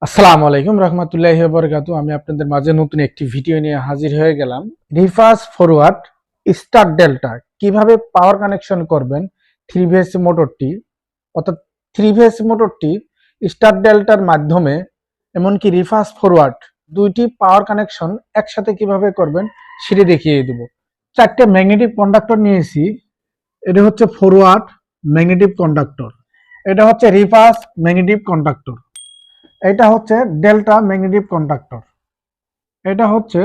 আসসালামু আলাইকুম রহমতুল্লাহি ওয়া বারাকাতুহু। আমি আপনাদের মাঝে নতুন একটি ভিডিও নিয়ে হাজির হয়ে গেলাম। রিভার্স ফরওয়ার্ড স্টার ডেল্টা কিভাবে পাওয়ার কানেকশন করবেন থ্রি ফেজ মোটরটি, অর্থাৎ থ্রি ফেজ মোটরটি স্টার ডেল্টার মাধ্যমে এমনকি রিভার্স ফরওয়ার্ড দুইটি পাওয়ার কানেকশন একসাথে কিভাবে করবেন সেটি দেখিয়ে দেব। চারটে ম্যাগনেটিক কন্ডাক্টর নিয়েছি। এটা হচ্ছে ফরওয়ার্ড ম্যাগনেটিক কন্ডাক্টর, এটা হচ্ছে রিভার্স ম্যাগনেটিক কন্ডাক্টর, এটা হচ্ছে ডেল্টা ম্যাগনেটিক কন্ডাক্টর, এটা হচ্ছে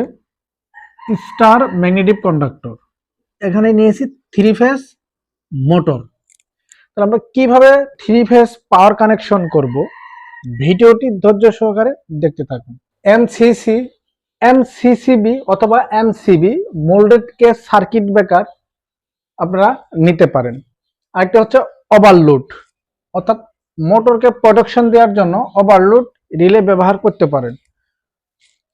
স্টার ম্যাগনেটিক কন্ডাক্টর। এখানে নিয়েছি থ্রি ফেজ মোটর। তাহলে আমরা কিভাবে থ্রি ফেজ পাওয়ার কানেকশন করব, ভিডিওটি ধৈর্য সহকারে দেখতে থাকুন। এমসিসি, এমসিসিবি অথবা MCB moulded case circuit breaker আপনারা নিতে পারেন। আরেকটা হচ্ছে ওভারলোড, অর্থাৎ মোটরকে প্রোটেকশন দেওয়ার জন্য ওভারলোড রিলে ব্যবহার করতে পারেন।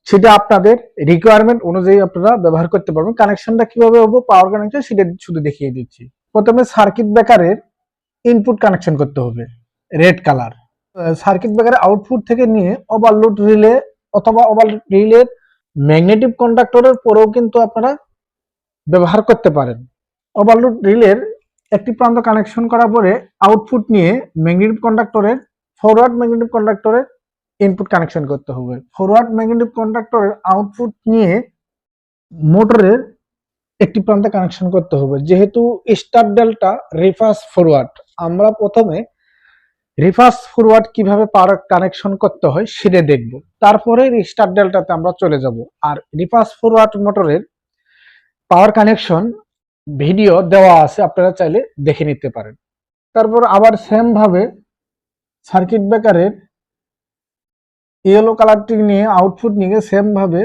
সেটা আপনাদের রিকোয়ারমেন্ট অনুযায়ী আপনারা ব্যবহার করতে পারবেন। কানেকশনটা কিভাবে হবে, পাওয়ার কানেকশন সেটা শুধু দেখিয়ে দিচ্ছি। প্রথমে সার্কিট ব্রেকারের ইনপুট কানেকশন করতে হবে, রেড কালার। সার্কিট ব্রেকারের আউটপুট থেকে নিয়ে ওভারলোড রিলে অথবা ওভারলোড রিলের ম্যাগনেটিক কন্ডাক্টরের পরেও কিন্তু আপনারা ব্যবহার করতে পারেন। ওভারলোড রিলের একটি প্রান্ত কানেকশন করার পরে আউটপুট নিয়ে ম্যাগনেটিক কন্ডাক্টরের ফরওয়ার্ড ম্যাগনেটিক কন্ডাক্টরের ইনপুট কানেকশন করতে হবে। ফরওয়ার্ড ম্যাগনেটিক কন্ডাক্টরের আউটপুট নিয়ে মোটরের একটি প্রান্তে কানেকশন করতে হবে। যেহেতু স্টার ডেল্টা রিভার্স ফরওয়ার্ড, আমরা প্রথমে রিভার্স ফরওয়ার্ড কিভাবে পাওয়ার কানেকশন করতে হয় সেটা দেখব, তারপরে স্টার ডেল্টাতে আমরা চলে যাব। আর রিভার্স ফরওয়ার্ড মোটরের পাওয়ার কানেকশন ভিডিও দেওয়া আছে, আপনারা চাইলে দেখে নিতে পারেন। তারপর আবার সেম ভাবে সার্কিট ব্রেকারের ইয়েলো কালারটি নিয়ে আউটপুট নিয়ে সেম ভাবে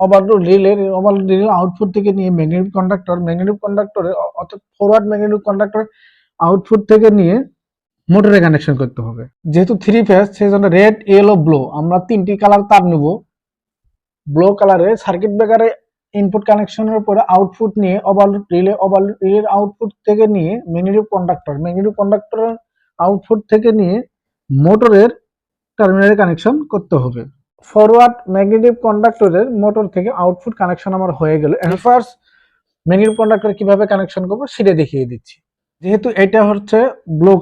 ওভারলোড রিলের আউটপুট থেকে নিয়ে ম্যাগনেটিক কন্ডাক্টরে অর্থাৎ ফরওয়ার্ড ম্যাগনেটিক কন্ডাক্টর আউটপুট থেকে নিয়ে মোটরে কানেকশন করতে হবে। যেহেতু থ্রি ফেজ সেই জন্য রেড, ইয়েলো, ব্লু আমরা তিনটি কালার তার নেব। ব্লু কালারে সার্কিট ব্রেকারে ইনপুট কানেকশনের উপরে আউটপুট নিয়ে ওভারলোড রিলের আউটপুট থেকে নিয়ে ম্যাগনেটিক কন্ডাক্টরের আউটপুট থেকে নিয়ে মোটরের টার্মিনালে কানেকশন করতে হবে। ফরওয়ার্ড ম্যাগনেটিক কন্ডাক্টরের মোটর থেকে আউটপুট কানেকশন আমার হয়ে গেল। রিভার্স ম্যাগনেটিক কন্ডাক্টর কিভাবে কানেকশন করব সেটা দেখিয়ে দিচ্ছি। যেহেতু এটা হচ্ছে ব্লু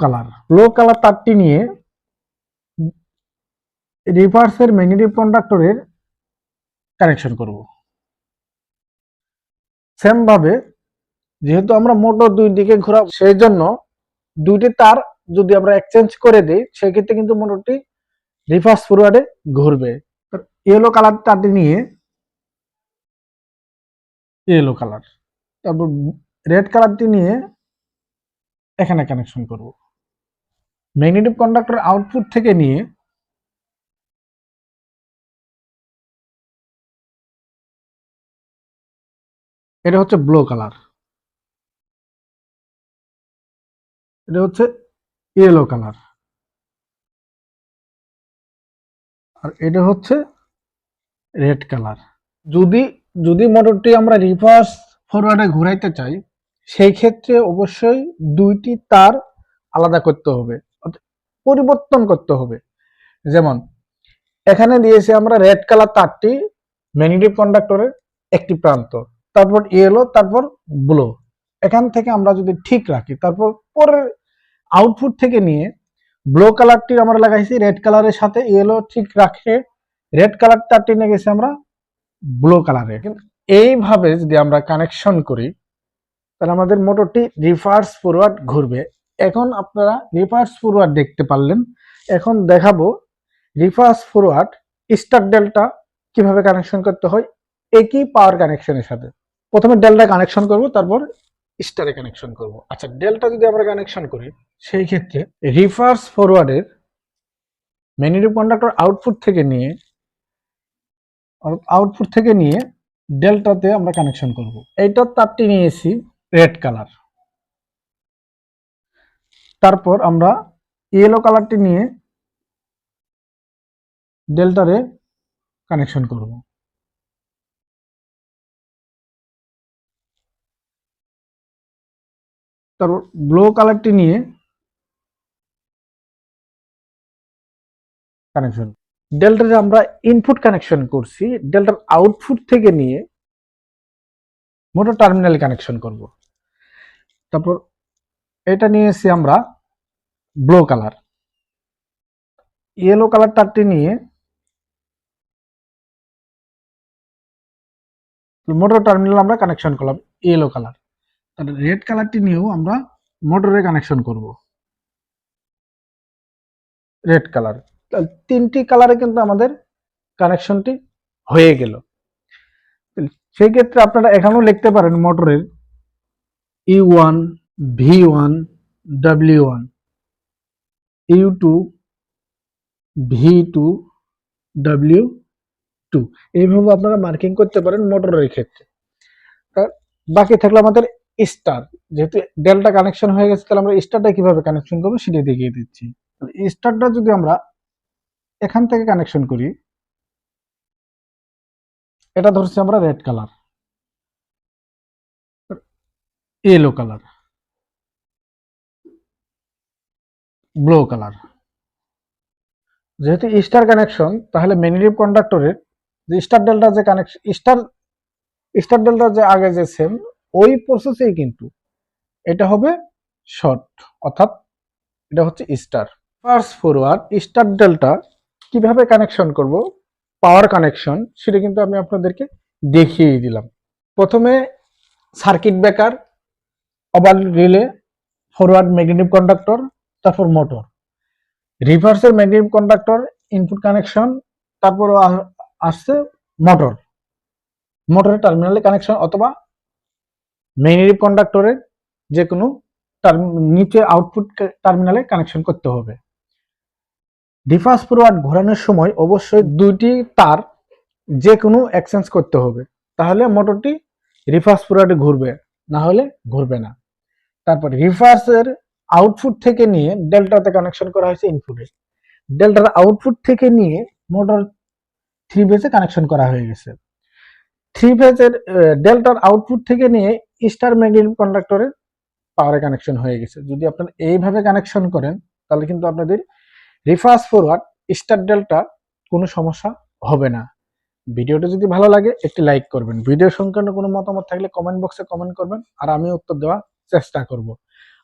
কালার তারটি নিয়ে রিভার্সের ম্যাগনেটিক কন্ডাক্টরের কানেকশন করব। সেম ভাবে যেহেতু আমরা মোটর দুই দিকে ঘোরাবো, সেই জন্য দুইটি তার যদি আমরা এক্সচেঞ্জ করে দিই সেক্ষেত্রে কিন্তু মোটরটি রিভার্স ফরওয়ার্ডে ঘুরবে। ইয়েলো কালার তারটি নিয়ে ইয়েলো কালার, তারপর রেড কালারটি নিয়ে এখানে কানেকশন করব। ম্যাগনেটিক কন্ডাক্টর আউটপুট থেকে নিয়ে এটা হচ্ছে ব্লু কালার, এটা হচ্ছে ইয়েলো কালার, আর এটা হচ্ছে রেড কালার। যদি যদি মোটরটি আমরা রিভার্স ফরওয়ার্ডে ঘুরাইতে চাই সেই ক্ষেত্রে অবশ্যই দুইটি তার আলাদা করতে হবে, পরিবর্তন করতে হবে। যেমন এখানে দিয়েছি আমরা রেড কালার তারটি ম্যাগনেটিক কন্ডাক্টরের একটি প্রান্ত, তারপর ইয়েলো, তারপর ব্লু। এখান থেকে আমরা যদি ঠিক রাখি, তারপর পরের আউটপুট থেকে নিয়ে ব্লু কালারটি আমরা লাগাইছি রেড কালারের সাথে, ইয়েলো ঠিক রাখে রেড কালার তারটি নিয়ে গেছি আমরা ব্লু কালারে। কিন্তু এইভাবে যদি আমরা কানেকশন করি তাহলে আমাদের মোটরটি রিভার্স ফরওয়ার্ড ঘুরবে। এখন আপনারা রিভার্স ফরওয়ার্ড দেখতে পারলেন, এখন দেখাবো রিভার্স ফরওয়ার্ড স্টার ডেল্টা কিভাবে কানেকশন করতে হয় একই পাওয়ার কানেকশনের সাথে। প্রথমে ডেল্টা কানেকশন করব, তারপর স্টারে কানেকশন করব। আচ্ছা, ডেল্টা যদি আমরা কানেকশন করি সেই ক্ষেত্রে রিভার্স ফরওয়ার্ডের ম্যাগনেটিক কন্ডাক্টর আউটপুট থেকে নিয়ে ডেল্টাতে আমরা কানেকশন করব। এইটার তারটি নিয়েছি রেড কালার, তারপর আমরা ইয়েলো কালারটি নিয়ে ডেল্টারে কানেকশন করব। তারপর ব্লু কালারটি নিয়ে কানেকশন। ডেল্টাতে আমরা ইনপুট কানেকশন করছি, ডেল্টার আউটপুট থেকে নিয়ে মোটর টার্মিনালে কানেকশন করব। তারপর এটা নিয়েছি আমরা ব্লু কালার, ইয়েলো কালার তারটি নিয়ে মোটর টার্মিনাল আমরা কানেকশন করলাম ইয়েলো কালার। তাহলে রেড কালারটি নিয়েও আমরা মোটরে কানেকশন করব রেড কালার। তিনটি কালারে কিন্তু আমাদের কানেকশনটি হয়ে গেল। সেই ক্ষেত্রে আপনারা এখানেও লিখতে পারেন মোটরের E1, V1, W1, U2, V2, W2, এইভাবে আপনারা মার্কিং করতে পারেন মোটরের ক্ষেত্রে। বাকি থাকলো আমাদের স্টার, যেহেতু ডেল্টা কানেকশন হয়ে গেছে তাহলে আমরা স্টারটা কিভাবে কানেকশন করবো সেটা দেখিয়ে দিচ্ছি। স্টারটা যদি আমরা এখান থেকে কানেকশন করি, এটা ধরছি আমরা red colour, yellow colour, blue colour. যেহেতু স্টার কানেকশন তাহলে ম্যাগনেটিক কন্ডাক্টরের যে স্টার ডেল্টা যে কানেকশন, স্টার ডেল্টা যে আগে যে সেম ওই প্রসেসেই কিন্তু এটা হবে শর্ট, অর্থাৎ এটা হচ্ছে star. First forward star delta কিভাবে কানেকশন করব, পাওয়ার কানেকশন, সেটা কিন্তু আমি আপনাদেরকে দেখিয়ে দিলাম। প্রথমে circuit breaker, over relay, forward magnetic conductor, তারপর মোটর, রিভার্সের ম্যাগনেটিক কন্ডাক্টর, ইনপুট কানেকশন, তারপর আসছে মোটর, মোটরের টার্মিনালে কানেকশন অথবা ম্যাগনেটিক কন্ডাক্টরের যে কোনো নিচে আউটপুট টার্মিনালে কানেকশন করতে হবে। রিভার্স ফরওয়ার্ড ঘোরানোর সময় অবশ্যই দুইটি তার যে কোনো এক্সচেঞ্জ করতে হবে, তাহলে মোটরটি রিভার্স ফরওয়ার্ডে ঘুরবে, না হলে ঘুরবে না। তারপর রিভার্সের আউটপুট থেকে নিয়ে ডেল্টাতে কানেকশন করা হয়েছে ইনপুটে, ডেল্টার আউটপুট থেকে নিয়ে মোটর থ্রি ফেজে কানেকশন করা হয়ে গেছে। থ্রি ফেজের ডেল্টার আউটপুট থেকে নিয়ে স্টার ম্যাগনেটিক কন্ডাক্টরের পাওয়ারে কানেকশন হয়ে গেছে। যদি আপনারা এইভাবে কানেকশন করেন তাহলে কিন্তু আপনাদের রিভার্স ফরওয়ার্ড স্টার ডেল্টা কোনো সমস্যা হবে না। ভিডিওটা যদি ভালো লাগে একটি লাইক করবেন, ভিডিও সংক্রান্ত কোনো মতামত থাকলে কমেন্ট বক্সে কমেন্ট করবেন, আর আমি উত্তর দেওয়ার চেষ্টা করব।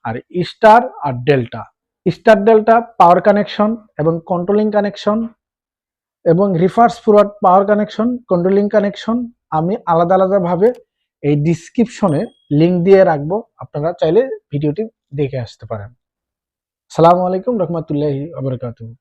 আর স্টার আর ডেল্টা, স্টার ডেল্টা পাওয়ার কানেকশন এবং কন্ট্রোলিং কানেকশন এবং রিভার্স ফরওয়ার্ড পাওয়ার কানেকশন, কন্ট্রোলিং কানেকশন আমি আলাদা আলাদা ভাবে এই ডিসক্রিপশনে লিংক দিয়ে রাখবো, আপনারা চাইলে ভিডিওটি দেখে আসতে পারেন। আসসালামু আলাইকুম রহমতুল্লাহি ওয়া বারাকাতুহু।